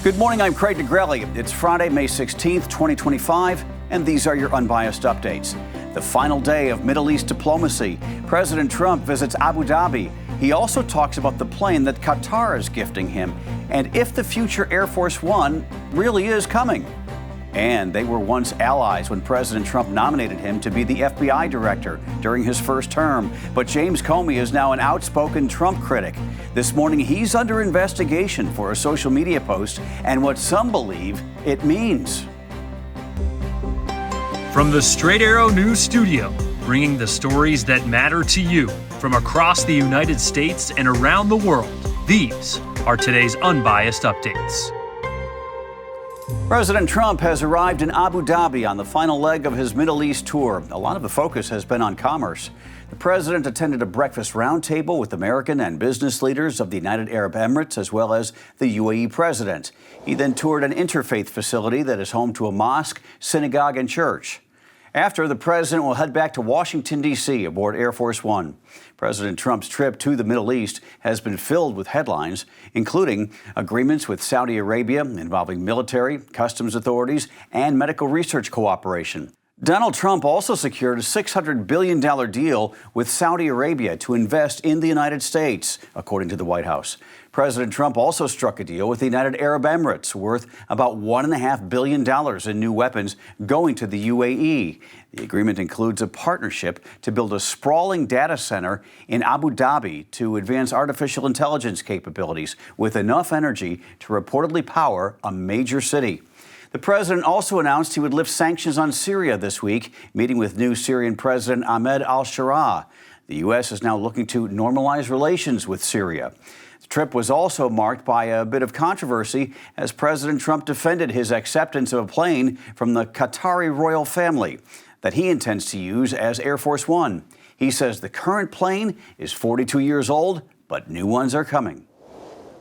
Good morning, I'm Craig DeGrelli. It's Friday, May 16th, 2025, and these are your unbiased updates. The final day of Middle East diplomacy. President Trump visits Abu Dhabi. He also talks about the plane that Qatar is gifting him, and if the future Air Force One really is coming. And they were once allies when President Trump nominated him to be the FBI director during his first term. But James Comey is now an outspoken Trump critic. This morning, he's under investigation for a social media post and what some believe it means. From the Straight Arrow News Studio, bringing the stories that matter to you from across the United States and around the world, these are today's unbiased updates. President Trump has arrived in Abu Dhabi on the final leg of his Middle East tour. A lot of the focus has been on commerce. The president attended a breakfast roundtable with American and business leaders of the United Arab Emirates, as well as the UAE president. He then toured an interfaith facility that is home to a mosque, synagogue, and church. After, the president will head back to Washington, D.C. aboard Air Force One. President Trump's trip to the Middle East has been filled with headlines, including agreements with Saudi Arabia involving military, customs authorities, and medical research cooperation. Donald Trump also secured a $600 billion deal with Saudi Arabia to invest in the United States, according to the White House. President Trump also struck a deal with the United Arab Emirates worth about $1.5 billion in new weapons going to the UAE. The agreement includes a partnership to build a sprawling data center in Abu Dhabi to advance artificial intelligence capabilities with enough energy to reportedly power a major city. The president also announced he would lift sanctions on Syria this week, meeting with new Syrian President Ahmed al-Sharaa. The U.S. is now looking to normalize relations with Syria. The trip was also marked by a bit of controversy as President Trump defended his acceptance of a plane from the Qatari royal family that he intends to use as Air Force One. He says the current plane is 42 years old, but new ones are coming.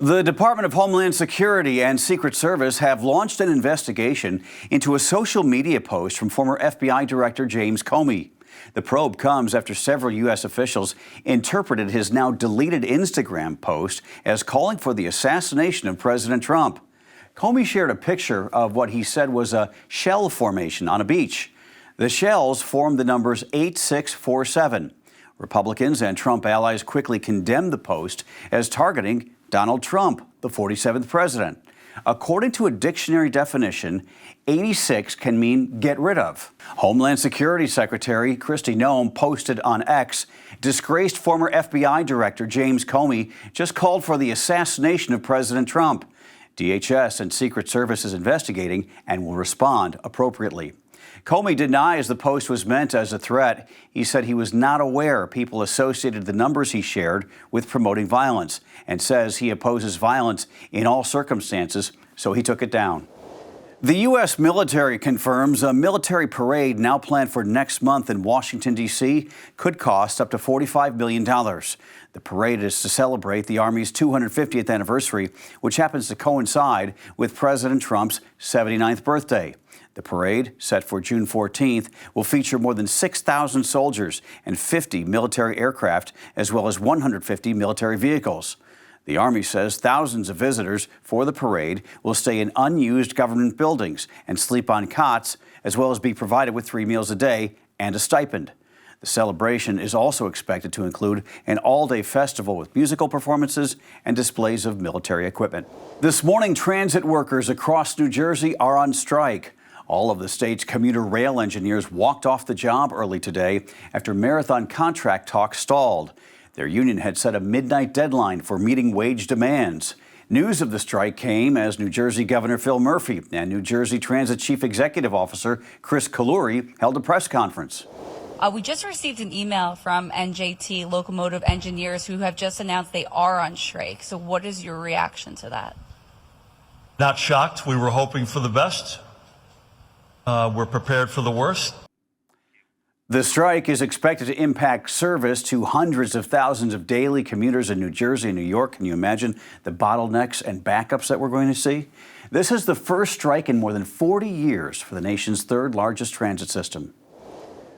The Department of Homeland Security and Secret Service have launched an investigation into a social media post from former FBI Director James Comey. The probe comes after several U.S. officials interpreted his now deleted Instagram post as calling for the assassination of President Trump. Comey shared a picture of what he said was a shell formation on a beach. The shells formed the numbers 8647. Republicans and Trump allies quickly condemned the post as targeting Donald Trump, the 47th president. According to a dictionary definition, 86 can mean get rid of. Homeland Security Secretary Kristi Noem posted on X, disgraced former FBI Director James Comey just called for the assassination of President Trump. DHS and Secret Service is investigating and will respond appropriately. Comey denies the post was meant as a threat. He said he was not aware people associated the numbers he shared with promoting violence and says he opposes violence in all circumstances, so he took it down. The U.S. military confirms a military parade now planned for next month in Washington, D.C. could cost up to $45 million. The parade is to celebrate the Army's 250th anniversary, which happens to coincide with President Trump's 79th birthday. The parade, set for June 14th, will feature more than 6,000 soldiers and 50 military aircraft, as well as 150 military vehicles. The Army says thousands of visitors for the parade will stay in unused government buildings and sleep on cots, as well as be provided with 3 meals a day and a stipend. The celebration is also expected to include an all-day festival with musical performances and displays of military equipment. This morning, transit workers across New Jersey are on strike. All of the state's commuter rail engineers walked off the job early today after marathon contract talks stalled. Their union had set a midnight deadline for meeting wage demands. News of the strike came as New Jersey Governor Phil Murphy and New Jersey Transit Chief Executive Officer Chris Kaluri held a press conference. We just received an email from NJT locomotive engineers who have just announced they are on strike. So what is your reaction to that? Not shocked. We were hoping for the best. We're prepared for the worst. The strike is expected to impact service to hundreds of thousands of daily commuters in New Jersey and New York. Can you imagine the bottlenecks and backups that we're going to see? This is the first strike in more than 40 years for the nation's third largest transit system.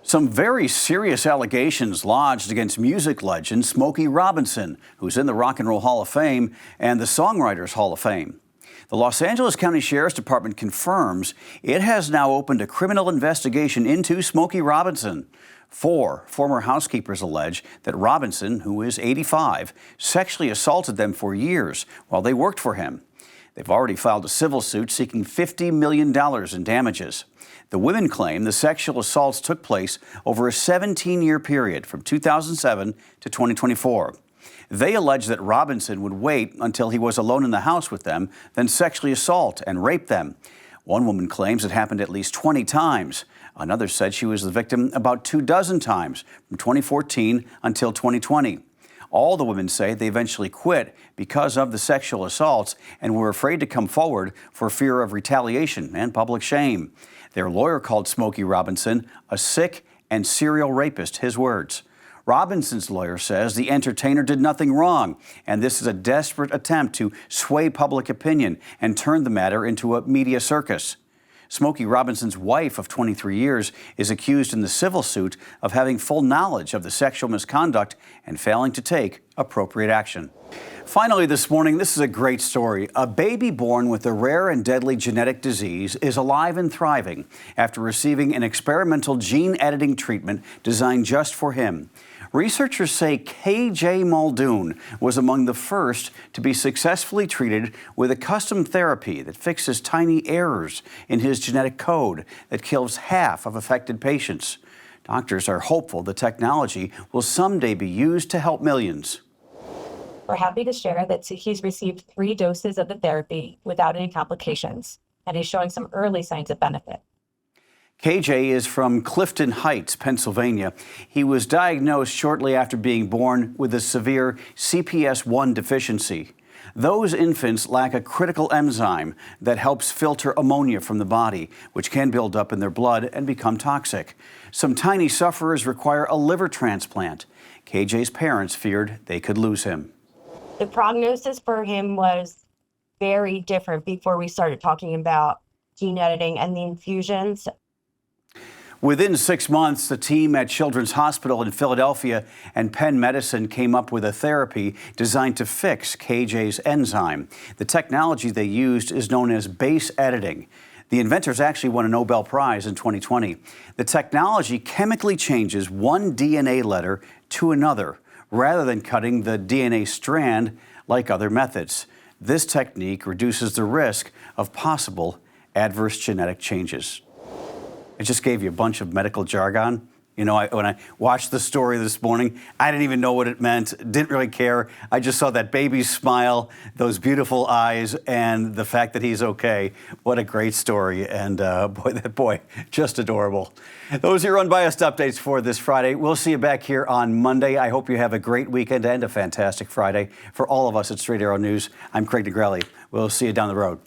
Some very serious allegations lodged against music legend Smokey Robinson, who's in the Rock and Roll Hall of Fame and the Songwriters Hall of Fame. The Los Angeles County Sheriff's Department confirms it has now opened a criminal investigation into Smokey Robinson. 4 former housekeepers allege that Robinson, who is 85, sexually assaulted them for years while they worked for him. They've already filed a civil suit seeking $50 million in damages. The women claim the sexual assaults took place over a 17-year period from 2007 to 2024. They allege that Robinson would wait until he was alone in the house with them, then sexually assault and rape them. One woman claims it happened at least 20 times. Another said she was the victim about 24 times from 2014 until 2020. All the women say they eventually quit because of the sexual assaults and were afraid to come forward for fear of retaliation and public shame. Their lawyer called Smokey Robinson a sick and serial rapist, his words. Robinson's lawyer says the entertainer did nothing wrong, and this is a desperate attempt to sway public opinion and turn the matter into a media circus. Smokey Robinson's wife of 23 years is accused in the civil suit of having full knowledge of the sexual misconduct and failing to take appropriate action. Finally this morning, this is a great story. A baby born with a rare and deadly genetic disease is alive and thriving after receiving an experimental gene editing treatment designed just for him. Researchers say KJ Muldoon was among the first to be successfully treated with a custom therapy that fixes tiny errors in his genetic code that kills half of affected patients. Doctors are hopeful the technology will someday be used to help millions. We're happy to share that he's received 3 doses of the therapy without any complications, and he's showing some early signs of benefit. KJ is from Clifton Heights, Pennsylvania. He was diagnosed shortly after being born with a severe CPS1 deficiency. Those infants lack a critical enzyme that helps filter ammonia from the body, which can build up in their blood and become toxic. Some tiny sufferers require a liver transplant. KJ's parents feared they could lose him. The prognosis for him was very different before we started talking about gene editing and the infusions. Within 6 months, the team at Children's Hospital in Philadelphia and Penn Medicine came up with a therapy designed to fix KJ's enzyme. The technology they used is known as base editing. The inventors actually won a Nobel Prize in 2020. The technology chemically changes one DNA letter to another, rather than cutting the DNA strand like other methods. This technique reduces the risk of possible adverse genetic changes. I just gave you a bunch of medical jargon. You know, when I watched the story this morning, I didn't even know what it meant, didn't really care. I just saw that baby's smile, those beautiful eyes, and the fact that he's okay. What a great story. And boy, just adorable. Those are your unbiased updates for this Friday. We'll see you back here on Monday. I hope you have a great weekend and a fantastic Friday. For all of us at Straight Arrow News, I'm Craig Negrelli. We'll see you down the road.